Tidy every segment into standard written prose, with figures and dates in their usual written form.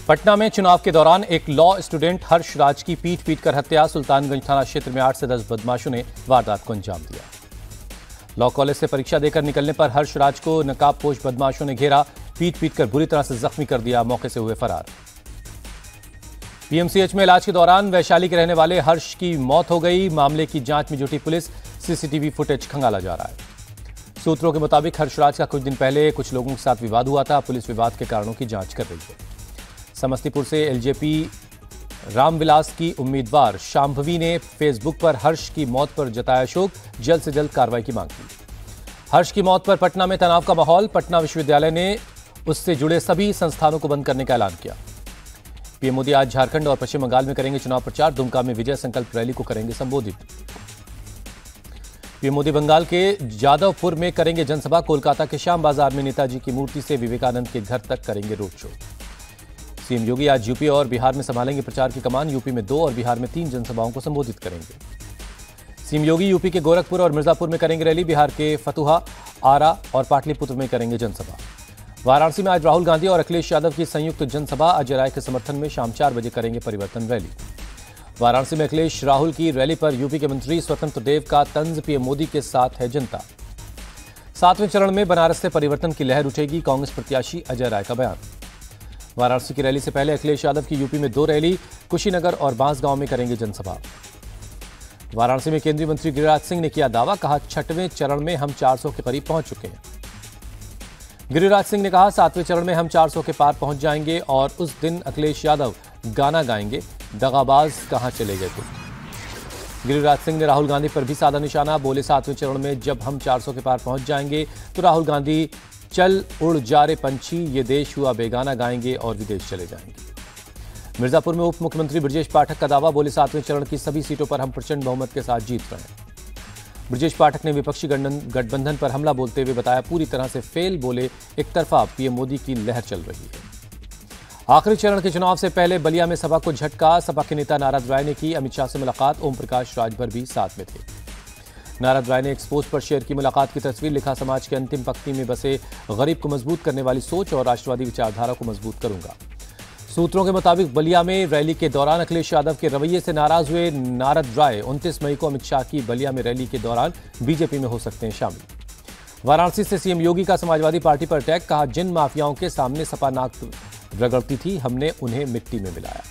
पटना में चुनाव के दौरान एक लॉ स्टूडेंट हर्ष राज की पीट कर हत्या। सुल्तानगंज थाना क्षेत्र में 8 से 10 बदमाशों ने वारदात को अंजाम दिया। लॉ कॉलेज से परीक्षा देकर निकलने पर हर्ष राज को नकाबपोश बदमाशों ने घेरा, पीट कर बुरी तरह से जख्मी कर दिया, मौके से हुए फरार। पीएमसीएच में इलाज के दौरान वैशाली के रहने वाले हर्ष की मौत हो गई। मामले की जांच में जुटी पुलिस, सीसीटीवी फुटेज खंगाला जा रहा है। सूत्रों के मुताबिक हर्ष राज का कुछ दिन पहले कुछ लोगों के साथ विवाद हुआ था। पुलिस विवाद के कारणों की जांच कर रही है। समस्तीपुर से एलजेपी रामविलास की उम्मीदवार शांभवी ने फेसबुक पर हर्ष की मौत पर जताया शोक, जल्द से जल्द कार्रवाई की मांग की। हर्ष की मौत पर पटना में तनाव का माहौल। पटना विश्वविद्यालय ने उससे जुड़े सभी संस्थानों को बंद करने का ऐलान किया। पीएम मोदी आज झारखंड और पश्चिम बंगाल में करेंगे चुनाव प्रचार। दुमका में विजय संकल्प रैली को करेंगे संबोधित। पीएम मोदी बंगाल के जादवपुर में करेंगे जनसभा। कोलकाता के श्याम बाजार में नेताजी की मूर्ति से विवेकानंद के घर तक करेंगे रोड शो। सीएम योगी आज यूपी और बिहार में संभालेंगे प्रचार की कमान। यूपी में 2 और बिहार में 3 जनसभाओं को संबोधित करेंगे। सीएम योगी यूपी के गोरखपुर और मिर्जापुर में करेंगे रैली। बिहार के फतुहा, आरा और पाटलिपुत्र में करेंगे जनसभा। वाराणसी में आज राहुल गांधी और अखिलेश यादव की संयुक्त जनसभा। अजय राय के समर्थन में शाम 4 बजे करेंगे परिवर्तन रैली। वाराणसी में अखिलेश राहुल की रैली पर यूपी के मंत्री स्वतंत्र देव का तंज, पीएम मोदी के साथ है जनता। 7वें चरण में बनारस से परिवर्तन की लहर उठेगी, कांग्रेस प्रत्याशी अजय राय का बयान। वाराणसी की रैली से पहले अखिलेश यादव की यूपी में 2 रैली, कुशीनगर और बांसगांव में करेंगे जनसभा। वाराणसी में केंद्रीय मंत्री गिरिराज सिंह ने किया दावा, कहा 6वें चरण में हम 400 के करीब पहुंच चुके हैं। गिरिराज सिंह ने कहा 7वें चरण में हम 400 के पार पहुंच जाएंगे और उस दिन अखिलेश यादव गाना गाएंगे, दगाबाज कहां चले गए तुम। गिरिराज सिंह ने राहुल गांधी पर भी साधा निशाना, बोले 7वें चरण में जब हम 400 के पार पहुंच जाएंगे तो राहुल गांधी चल उड़ जा रे पंछी, ये देश हुआ बेगाना गाएंगे और विदेश चले जाएंगे। मिर्जापुर में उप मुख्यमंत्री ब्रजेश पाठक का दावा, बोले 7वें चरण की सभी सीटों पर हम प्रचंड बहुमत के साथ जीत रहे हैं। ब्रजेश पाठक ने विपक्षी गठबंधन पर हमला बोलते हुए बताया पूरी तरह से फेल, बोले एक तरफा पीएम मोदी की लहर चल रही है। आखिरी चरण के चुनाव से पहले बलिया में सभा को झटका। सपा के नेता नारद राय ने की अमित शाह से मुलाकात। ओम प्रकाश राजभर भी साथ में थे। नारद राय ने एक्सपोज पर शेयर की मुलाकात की तस्वीर, लिखा समाज के अंतिम पंक्ति में बसे गरीब को मजबूत करने वाली सोच और राष्ट्रवादी विचारधारा को मजबूत करूंगा। सूत्रों के मुताबिक बलिया में रैली के दौरान अखिलेश यादव के रवैये से नाराज हुए नारद राय 29 मई को अमित शाह की बलिया में रैली के दौरान बीजेपी में हो सकते हैं शामिल। वाराणसी से सीएम योगी का समाजवादी पार्टी पर अटैक, कहा जिन माफियाओं के सामने सपा नाक रगड़ती थी हमने उन्हें मिट्टी में मिलाया।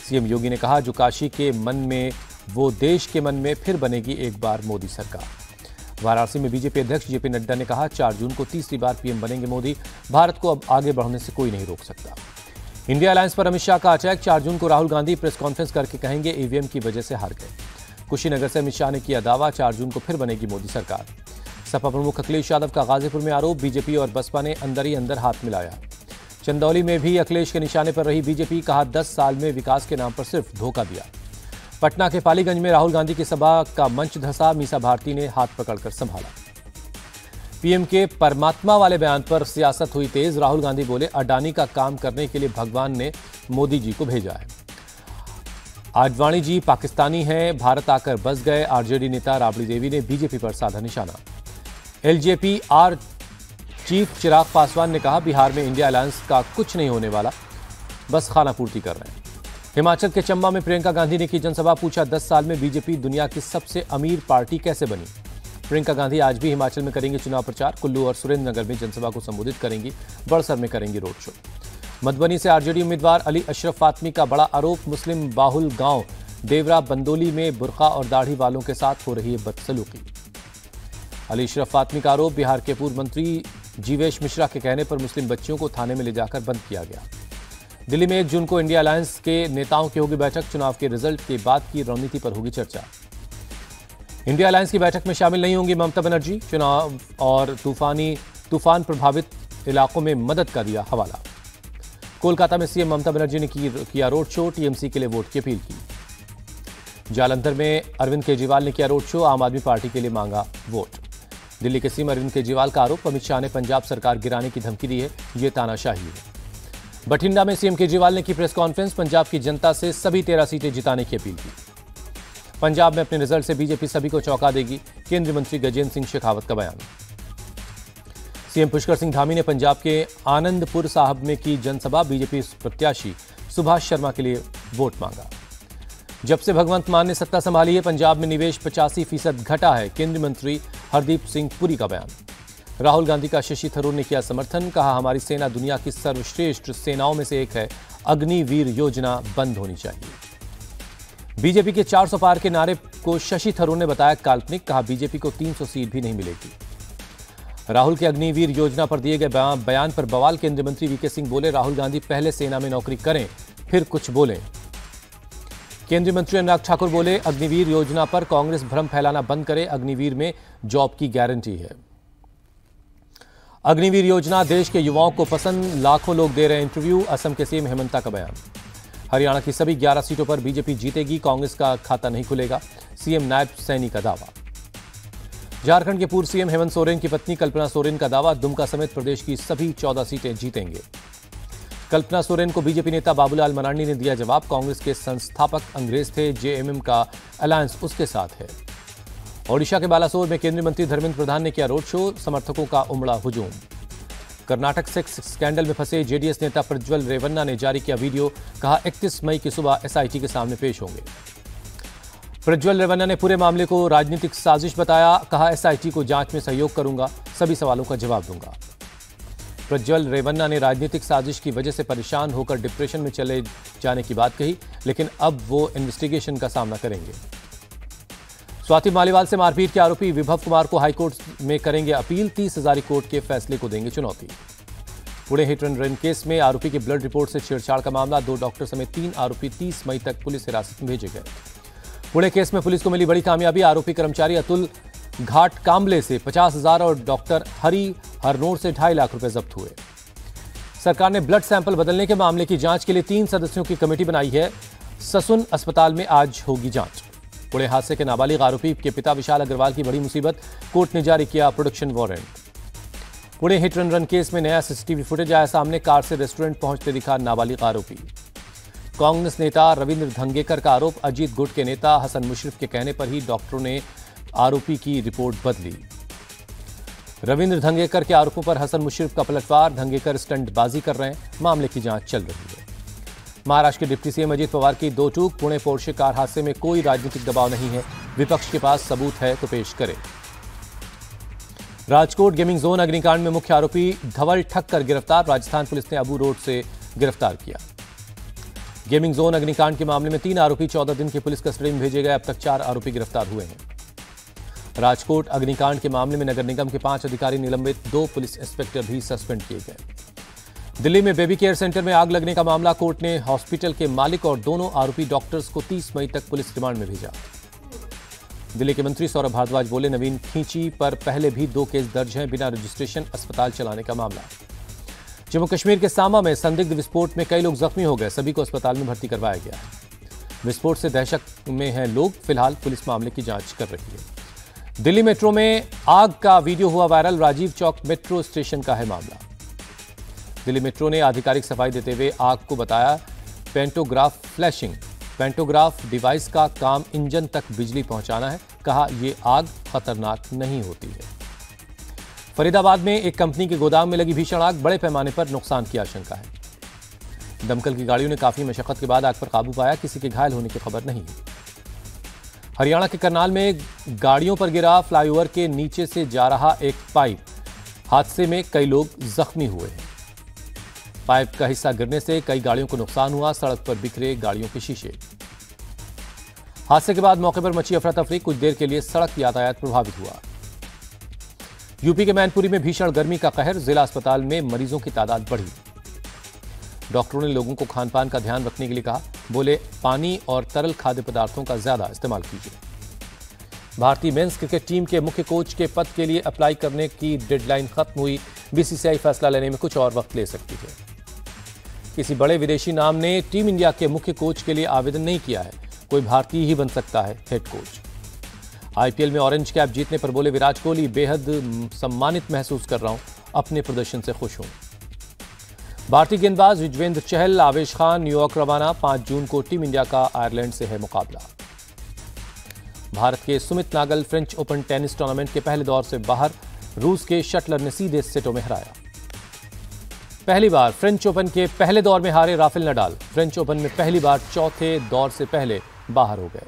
सीएम योगी ने कहा जो काशी के मन में वो देश के मन में फिर बनेगी एक बार मोदी सरकार। वाराणसी में बीजेपी अध्यक्ष जेपी नड्डा ने कहा 4 जून को तीसरी बार पीएम बनेंगे मोदी, भारत को अब आगे बढ़ने से कोई नहीं रोक सकता। इंडिया अलायंस पर अमित शाह का अटैक, 4 जून को राहुल गांधी प्रेस कॉन्फ्रेंस करके कहेंगे ईवीएम की वजह से हार गए। कुशीनगर से अमित शाह ने किया दावा 4 जून को फिर बनेगी मोदी सरकार। सपा प्रमुख अखिलेश यादव का गाजीपुर में आरोप, बीजेपी और बसपा ने अंदर ही अंदर हाथ मिलाया। चंदौली में भी अखिलेश के निशाने पर रही बीजेपी, कहा 10 साल में विकास के नाम पर सिर्फ धोखा दिया। पटना के पालीगंज में राहुल गांधी की सभा का मंच धंसा, मीसा भारती ने हाथ पकड़कर संभाला। पीएम के परमात्मा वाले बयान पर सियासत हुई तेज। राहुल गांधी बोले अडानी का काम करने के लिए भगवान ने मोदी जी को भेजा है। आडवाणी जी पाकिस्तानी हैं, भारत आकर बस गए। आरजेडी नेता राबड़ी देवी ने बीजेपी पर साधा निशाना। LJP are chief Chirag Paswan ने कहा बिहार में इंडिया अलायंस का कुछ नहीं होने वाला, बस खाना पूर्ति कर रहे हैं। हिमाचल के चंबा में प्रियंका गांधी ने की जनसभा, पूछा 10 साल में बीजेपी दुनिया की सबसे अमीर पार्टी कैसे बनी। प्रियंका गांधी आज भी हिमाचल में करेंगे चुनाव प्रचार। कुल्लू और सुरेंद्रनगर में जनसभा को संबोधित करेंगी। बड़सर में करेंगी रोड शो। मधुबनी से आरजेडी उम्मीदवार अली अशरफ फातमी का बड़ा आरोप, मुस्लिम बाहुल गांव देवरा बंदोली में बुर्का और दाढ़ी वालों के साथ हो रही है बदसलूकी। अली अशरफ फातमी का आरोप, बिहार के पूर्व मंत्री जीवेश मिश्रा के कहने पर मुस्लिम बच्चियों को थाने में ले जाकर बंद किया गया। दिल्ली में 1 जून को इंडिया अलायंस के नेताओं की होगी बैठक, चुनाव के रिजल्ट के बाद की रणनीति पर होगी चर्चा। इंडिया अलायंस की बैठक में शामिल नहीं होंगी ममता बनर्जी, चुनाव और तूफान प्रभावित इलाकों में मदद का दिया हवाला। कोलकाता में सीएम ममता बनर्जी ने किया रोड शो, टीएमसी के लिए वोट की अपील की। जालंधर में अरविंद केजरीवाल ने किया रोड शो, आम आदमी पार्टी के लिए मांगा वोट। दिल्ली के सीएम अरविंद केजरीवाल का आरोप, अमित शाह ने पंजाब सरकार गिराने की धमकी दी है, ये तानाशाही है। बठिंडा में सीएम केजरीवाल ने की प्रेस कॉन्फ्रेंस, पंजाब की जनता से सभी 13 सीटें जिताने की अपील की। पंजाब में अपने रिजल्ट से बीजेपी सभी को चौंका देगी, केंद्रीय मंत्री गजेंद्र सिंह शेखावत का बयान। सीएम पुष्कर सिंह धामी ने पंजाब के आनंदपुर साहब में की जनसभा। बीजेपी प्रत्याशी सुभाष शर्मा के लिए वोट मांगा। जब से भगवंत मान ने सत्ता संभाली है, पंजाब में निवेश 85% घटा है। केंद्रीय मंत्री हरदीप सिंह पुरी का बयान। राहुल गांधी का शशि थरूर ने किया समर्थन। कहा, हमारी सेना दुनिया की सर्वश्रेष्ठ सेनाओं में से एक है। अग्निवीर योजना बंद होनी चाहिए। बीजेपी के 400 पार के नारे को शशि थरूर ने बताया काल्पनिक। कहा, बीजेपी को 300 सीट भी नहीं मिलेगी। राहुल के अग्निवीर योजना पर दिए गए बयान पर बवाल। केंद्रीय मंत्री वीके सिंह बोले, राहुल गांधी पहले सेना में नौकरी करें फिर कुछ बोलें। केंद्रीय मंत्री अनुराग ठाकुर बोले, अग्निवीर योजना पर कांग्रेस भ्रम फैलाना बंद करे। अग्निवीर में जॉब की गारंटी है। अग्निवीर योजना देश के युवाओं को पसंद, लाखों लोग दे रहे इंटरव्यू। असम के सीएम हेमंता का बयान। हरियाणा की सभी 11 सीटों पर बीजेपी जीतेगी। कांग्रेस का खाता नहीं खुलेगा। सीएम नायब सैनी का दावा। झारखंड के पूर्व सीएम हेमंत सोरेन की पत्नी कल्पना सोरेन का दावा, दुमका समेत प्रदेश की सभी 14 सीटें जीतेंगे। कल्पना सोरेन को बीजेपी नेता बाबूलाल मरांडी ने दिया जवाब। कांग्रेस के संस्थापक अंग्रेज थे, जेएमएम का अलायंस उसके साथ है। ओडिशा के बालासोर में केंद्रीय मंत्री धर्मेंद्र प्रधान ने किया रोड शो। समर्थकों का उमड़ा हुजूम। कर्नाटक सेक्स स्कैंडल में फंसे जेडीएस नेता प्रज्वल रेवन्ना ने जारी किया वीडियो। कहा, 31 मई की सुबह एसआईटी के सामने पेश होंगे। प्रज्वल रेवन्ना ने पूरे मामले को राजनीतिक साजिश बताया। कहा, एसआईटी को जांच में सहयोग करूंगा, सभी सवालों का जवाब दूंगा। प्रज्वल रेवन्ना ने राजनीतिक साजिश की वजह से परेशान होकर डिप्रेशन में चले जाने की बात कही, लेकिन अब वो इन्वेस्टिगेशन का सामना करेंगे। स्वाति मालीवाल से मारपीट के आरोपी विभव कुमार को हाईकोर्ट में करेंगे अपील। 30 हजारी कोर्ट के फैसले को देंगे चुनौती। Pune hit and run case में आरोपी की ब्लड रिपोर्ट से छेड़छाड़ का मामला। 2 डॉक्टर समेत 3 आरोपी 30 मई तक पुलिस हिरासत में भेजे गए। पुणे केस में पुलिस को मिली बड़ी कामयाबी। आरोपी कर्मचारी अतुल घाट कांबले से 50,000 और डॉक्टर हरी हरनोर से 2.5 लाख रुपए जब्त हुए। सरकार ने ब्लड सैंपल बदलने के मामले की जांच के लिए 3 सदस्यों की कमेटी बनाई है। ससुन अस्पताल में आज होगी जांच। पुणे हादसे के नाबालिग आरोपी के पिता विशाल अग्रवाल की बड़ी मुसीबत। कोर्ट ने जारी किया production warrant. Pune hit and run case में नया सीसीटीवी फुटेज आया सामने। कार से रेस्टोरेंट पहुंचते दिखा नाबालिग आरोपी। कांग्रेस नेता रविंद्र धंगेकर का आरोप, अजीत गुट के नेता हसन मुशर्रफ के कहने पर ही डॉक्टरों ने आरोपी की रिपोर्ट बदली। रविंद्र धंगेकर के आरोपों पर हसन मुशर्रफ का पलटवार। धंगेकर स्टंटबाजी कर रहे हैं, मामले की जांच चल रही है। महाराष्ट्र के डिप्टी सीएम अजीत पवार की 2 टूक। पुणे पोर्शे कार हादसे में कोई राजनीतिक दबाव नहीं है, विपक्ष के पास सबूत है तो पेश करे। राजकोट गेमिंग जोन अग्निकांड में मुख्य आरोपी धवल ठक्कर गिरफ्तार। राजस्थान पुलिस ने अबू रोड से गिरफ्तार किया। गेमिंग जोन अग्निकांड के मामले में 3 आरोपी 14 दिन की पुलिस कस्टडी में भेजे गए। अब तक 4 आरोपी गिरफ्तार हुए हैं। राजकोट अग्निकांड के मामले में नगर निगम के 5 अधिकारी निलंबित, 2 पुलिस इंस्पेक्टर भी सस्पेंड किए गए। दिल्ली में बेबी केयर सेंटर में आग लगने का मामला। कोर्ट ने हॉस्पिटल के मालिक और दोनों आरोपी डॉक्टर्स को 30 मई तक पुलिस रिमांड में भेजा। दिल्ली के मंत्री सौरभ भारद्वाज बोले, नवीन खींची पर पहले भी 2 केस दर्ज हैं, बिना रजिस्ट्रेशन अस्पताल चलाने का मामला। जम्मू कश्मीर के सामा में संदिग्ध विस्फोट में कई लोग जख्मी हो गए। सभी को अस्पताल में भर्ती करवाया गया है। विस्फोट से दहशत में हैं लोग। फिलहाल पुलिस मामले की जांच कर रही है। दिल्ली मेट्रो में आग का वीडियो हुआ viral. Rajiv Chowk metro station का है मामला। दिल्ली मेट्रो ने आधिकारिक सफाई देते हुए आग को बताया पेंटोग्राफ फ्लैशिंग। पेंटोग्राफ डिवाइस का काम इंजन तक बिजली पहुंचाना है। कहा, यह आग खतरनाक नहीं होती है। फरीदाबाद में एक कंपनी के गोदाम में लगी भीषण आग। बड़े पैमाने पर नुकसान की आशंका है। दमकल की गाड़ियों ने काफी मशक्कत के बाद आग पर काबू पाया। किसी के घायल होने की खबर नहीं है। हरियाणा के करनाल में गाड़ियों पर गिरा फ्लाईओवर के नीचे से जा रहा एक पाइप। हादसे में कई लोग जख्मी हुए हैं। पाइप का हिस्सा गिरने से कई गाड़ियों को नुकसान हुआ। सड़क पर बिखरे गाड़ियों के शीशे। हादसे के बाद मौके पर मची अफरा तफरी। कुछ देर के लिए सड़क यातायात प्रभावित हुआ। यूपी के मैनपुरी में भीषण गर्मी का कहर। जिला अस्पताल में मरीजों की तादाद बढ़ी। डॉक्टरों ने लोगों को खान पान का ध्यान रखने के लिए कहा। बोले, पानी और तरल खाद्य पदार्थों का ज्यादा इस्तेमाल कीजिए। भारतीय मेंस क्रिकेट टीम के मुख्य कोच के पद के लिए अप्लाई करने की डेडलाइन खत्म हुई। बीसीसीआई फैसला लेने में कुछ और वक्त ले सकती है। किसी बड़े विदेशी नाम ने टीम इंडिया के मुख्य कोच के लिए आवेदन नहीं किया है। कोई भारतीय ही बन सकता है हेड कोच। आईपीएल में ऑरेंज कैप जीतने पर बोले विराट कोहली, बेहद सम्मानित महसूस कर रहा हूं, अपने प्रदर्शन से खुश हूं। भारतीय गेंदबाज युजवेंद्र चहल, आवेश खान न्यूयॉर्क रवाना। 5 जून को टीम इंडिया का आयरलैंड से है मुकाबला। भारत के Sumit Nagal French Open tennis tournament के पहले दौर से बाहर। रूस के शटलर ने सीधे सेटों में हराया। पहली बार फ्रेंच ओपन के पहले दौर में हारे राफेल नडाल फ्रेंच ओपन में पहली बार चौथे दौर से पहले बाहर हो गए।